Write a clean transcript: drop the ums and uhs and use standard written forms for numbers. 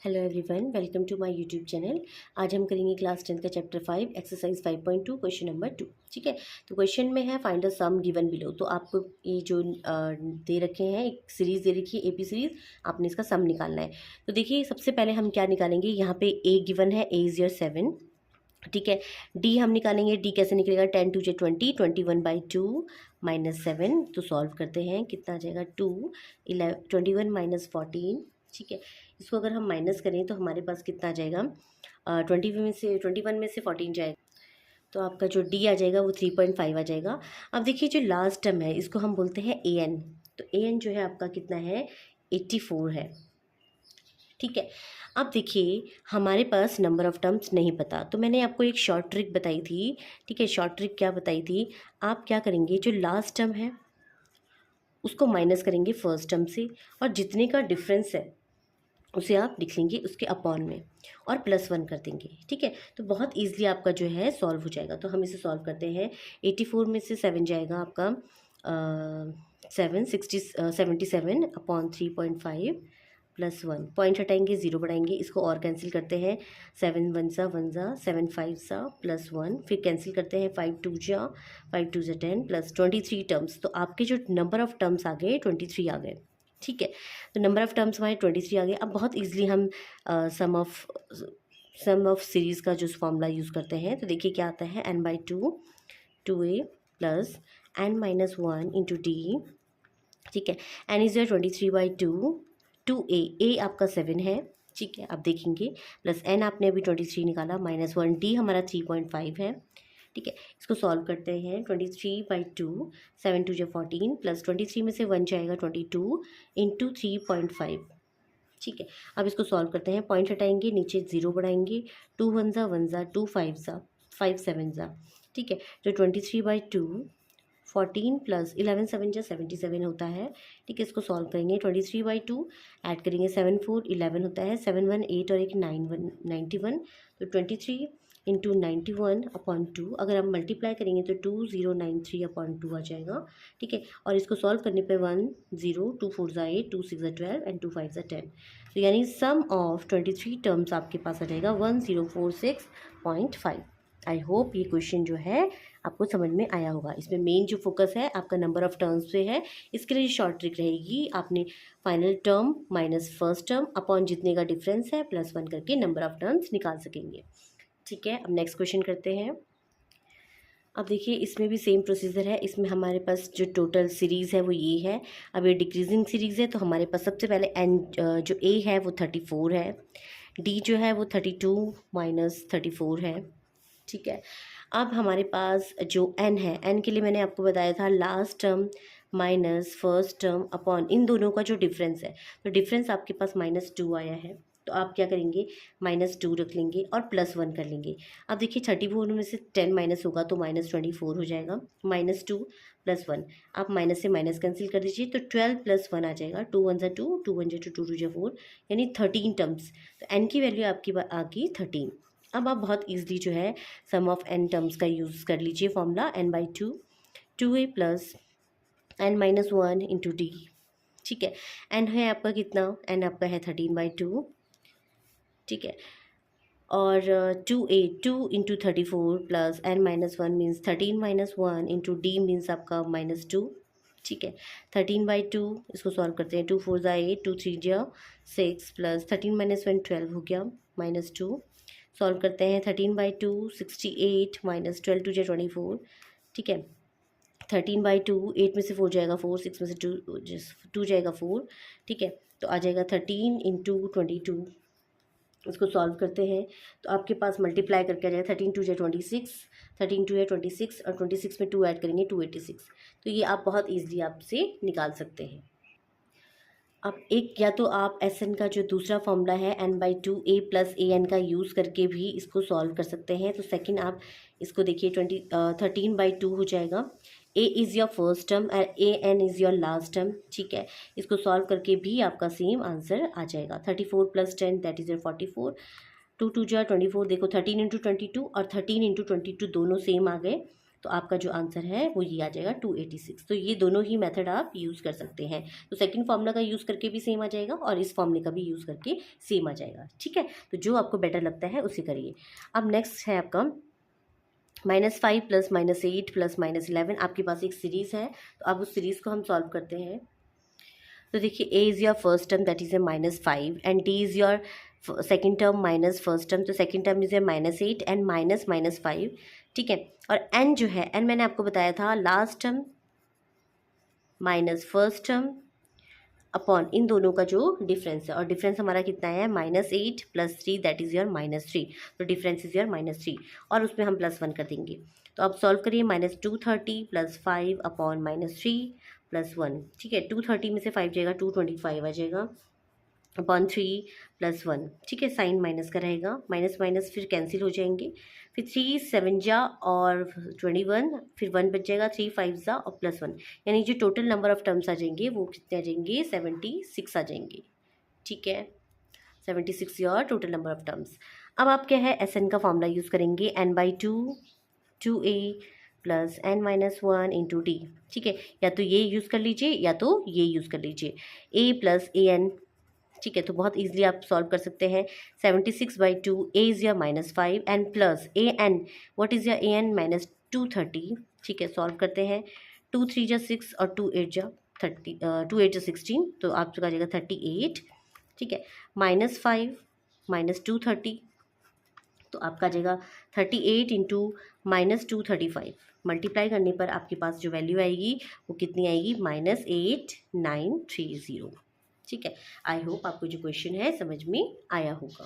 Hello everyone, welcome to my YouTube channel. आज हम करेंगे क्लास 10 का चैप्टर 5 एक्सरसाइज 5.2 क्वेश्चन नंबर 2। ठीक है, तो क्वेश्चन में है find the sum given below. तो आपको ये जो दे रखे हैं, एक सीरीज़ दे रखी है एपी सीरीज़, आपने इसका सम निकालना है। तो देखिए, सबसे पहले हम क्या निकालेंगे, यहाँ पे ए गिवन है, ए इज़ योर 7। ठीक है, डी हम निकालेंगे। डी कैसे निकलेगा, 10 टू 20, 21/2 -7। तो सॉल्व करते हैं, कितना आ जाएगा 2, 11, 21 -14। ठीक है, इसको अगर हम माइनस करें तो हमारे पास कितना आ जाएगा, 21 में से 14 जाएगा, तो आपका जो डी आ जाएगा वो 3.5 आ जाएगा। अब देखिए, जो लास्ट टर्म है इसको हम बोलते हैं ए एन। तो ए एन जो है आपका कितना है, 84 है। ठीक है, अब देखिए हमारे पास नंबर ऑफ़ टर्म्स नहीं पता, तो मैंने आपको एक शॉर्ट ट्रिक बताई थी। ठीक है, शॉर्ट ट्रिक क्या बताई थी, आप क्या करेंगे, जो लास्ट टर्म है उसको माइनस करेंगे फर्स्ट टर्म से, और जितने का डिफरेंस है उसे आप लिख लेंगे उसके अपॉन में, और +1 कर देंगे। ठीक है, तो बहुत ईजिली आपका जो है सॉल्व हो जाएगा। तो हम इसे सॉल्व करते हैं। 84 में से 7 जाएगा आपका 77/3.5 +1, पॉइंट हटाएंगे, 0 बढ़ाएंगे, इसको और कैंसिल करते हैं। 7 1 सा 1 सा, 7 5 सा +1, फिर कैंसिल करते हैं, 5 2 जा 5 2 ज़ा 10 प्लस 23 टर्म्स। तो आपके जो नंबर ऑफ़ टर्म्स आ गए 23 आ गए। ठीक है, तो नंबर ऑफ़ टर्म्स हमारे 23 आ गए। अब बहुत ईजिली हम सम ऑफ सीरीज़ का जो फॉर्मूला यूज़ करते हैं, तो देखिए क्या आता है, n/2 2a plus n-1 into D. ठीक है, n इज़ 23/2, 2a, a आपका 7 है। ठीक है, आप देखेंगे, प्लस n आपने अभी 23 निकाला, -1, डी हमारा 3.5 है। ठीक है, इसको सॉल्व करते हैं। 23/2, 7 2 जो 14, प्लस 23 में से 1 जाएगा 22 इंटू 3.5। ठीक है, अब इसको सॉल्व करते हैं, पॉइंट हटाएंगे, नीचे 0 बढ़ाएंगे, 2 1 ज़ा 1 ज़ा, 2 5 ज़ा 5 7 ज़ा। ठीक है, तो 23/2 14 प्लस 11 7 जा 77 होता है। ठीक है, इसको सॉल्व करेंगे। 23/2 ऐड करेंगे, 7 4 11 होता है, 7 1 8 और एक 9 1 91। तो 23 इंटू 91/2, अगर हम मल्टीप्लाई करेंगे तो 2093/2 आ जाएगा। ठीक है, और इसको सॉल्व करने पे 1 0, 2 4 ज़ा 8, 2 6 ज़ा 12 एंड 2 5 ज़ा 10। तो यानी सम ऑफ 23 टर्म्स आपके पास आ जाएगा 1046.5। आई होप ये क्वेश्चन जो है आपको समझ में आया होगा। इसमें मेन जो फोकस है आपका नंबर ऑफ़ टर्म्स पे है। इसके लिए शॉर्ट ट्रिक रहेगी, आपने final term minus first term upon जितने का डिफरेंस है +1 करके नंबर ऑफ़ टर्म्स निकाल सकेंगे। ठीक है, अब नेक्स्ट क्वेश्चन करते हैं। अब देखिए, इसमें भी सेम प्रोसीजर है। इसमें हमारे पास जो टोटल सीरीज़ है वो ये है। अब ये डिक्रीजिंग सीरीज़ है, तो हमारे पास सबसे पहले एन जो ए है वो 34 है, डी जो है वो 32 - 34 है। ठीक है, अब हमारे पास जो n है, n के लिए मैंने आपको बताया था last term minus first term upon इन दोनों का जो डिफरेंस है। तो डिफरेंस आपके पास -2 आया है, तो आप क्या करेंगे, -2 रख लेंगे और +1 कर लेंगे। अब देखिए, 34 में से 10 माइनस होगा तो -24 हो जाएगा। -2 +1, आप माइनस से माइनस कैंसिल कर दीजिए, तो 12 + 1 आ जाएगा। 2 1 ज़ा 2, 2 1 ज़ा 2, 2 2 ज़ा 4, यानी 13 टर्म्स। तो n की वैल्यू आपकी आ गई 13। अब आप बहुत ईजिली जो है सम ऑफ n टर्म्स का यूज़ कर लीजिए, formula n/2 2a plus n-1 into D. ठीक है, n है आपका कितना, n आपका है 13/2। ठीक है, और 2a 2 into 34 plus n-1 means 13 - 1 into D means आपका -2। ठीक है, 13/2, इसको सॉल्व करते हैं। 2 4 ज़ा 8, 2 3 ज़ा 6 प्लस 13 - 1 12 हो गया, -2। सॉल्व करते हैं, 13/2 68 -12 2 ज़ा 24। ठीक है, 13/2, 8 में से 4 जाएगा 4, 6 में से 2 जाएगा 4। ठीक है, तो आ जाएगा 13 इंटू 22। इसको सॉल्व करते हैं, तो आपके पास मल्टीप्लाई करके आ जाएगा, 13 2 ज़ा 26, 13 2 ज़ा 26 और 26 में 2 ऐड करेंगे 286। तो ये आप बहुत ईजिली आपसे निकाल सकते हैं। अब एक, या तो आप एस एन का जो दूसरा फॉर्मूला है n/2 a plus A N का यूज़ करके भी इसको सॉल्व कर सकते हैं। तो सेकंड आप इसको देखिए, 13/2 हो जाएगा। a is your first term और a n is your last term. ठीक है, इसको सॉल्व करके भी आपका सेम आंसर आ जाएगा। 34 + 10 दैट इज़ योर 44। 2 2 ज़ा 24, देखो 13 इंटू 22 और 13 इंटू 22 दोनों सेम आ गए। तो आपका जो आंसर है वो ये आ जाएगा 286। तो ये दोनों ही मेथड आप यूज़ कर सकते हैं। तो सेकंड फार्मूला का यूज़ करके भी सेम आ जाएगा और इस फार्मूले का भी यूज़ करके सेम आ जाएगा। ठीक है, तो जो आपको बेटर लगता है उसे करिए। अब नेक्स्ट है आपका -5 प्लस -8 प्लस -11। आपके पास एक सीरीज़ है, तो अब उस सीरीज़ को हम सॉल्व करते हैं। तो देखिए, a is your first term that is a -5 and d is your second term minus first term, तो second term is a -8 and minus -5। ठीक है, और n जो है, n मैंने आपको बताया था last term minus first term upon इन दोनों का जो डिफरेंस है, और डिफरेंस हमारा कितना है -8 + 3 दैट इज़ योर -3। तो डिफरेंस इज़ योर -3 और उसमें हम +1 कर देंगे। तो अब सॉल्व करिए, -230 + 5 अपॉन -3 + 1। ठीक है, 230 में से 5 जाएगा 225 आ जाएगा अपॉन 3 + 1। ठीक है, साइन माइनस का रहेगा, माइनस माइनस फिर कैंसिल हो जाएंगे, फिर 3 7 जा और 21, फिर 1 बच जाएगा, 3 5 जा और +1, यानी जो टोटल नंबर ऑफ टर्म्स आ जाएंगे वो कितने आ जाएंगे, 76 आ जाएंगे। ठीक है, 76 your total number of terms. अब आप क्या है SN का फॉर्मूला यूज़ करेंगे, n/2 2a + n-1 × d। ठीक है, या तो ये यूज़ कर लीजिए या तो ये यूज़ कर लीजिए, a + an। ठीक है, तो बहुत इजीली आप सॉल्व कर सकते हैं। 76/2 a is your -5 and plus an, what is your an, -230। ठीक है, सॉल्व करते हैं, 2 3 जा 6 और 2 8 जा 30, 2 8 जा 16, तो आपका आ जाएगा 38। ठीक है, -5 -230, तो आपका आ जाएगा 38 × -235। मल्टीप्लाई करने पर आपके पास जो वैल्यू आएगी वो कितनी आएगी, -8930। ठीक है, आई होप आपको जो क्वेश्चन है समझ में आया होगा।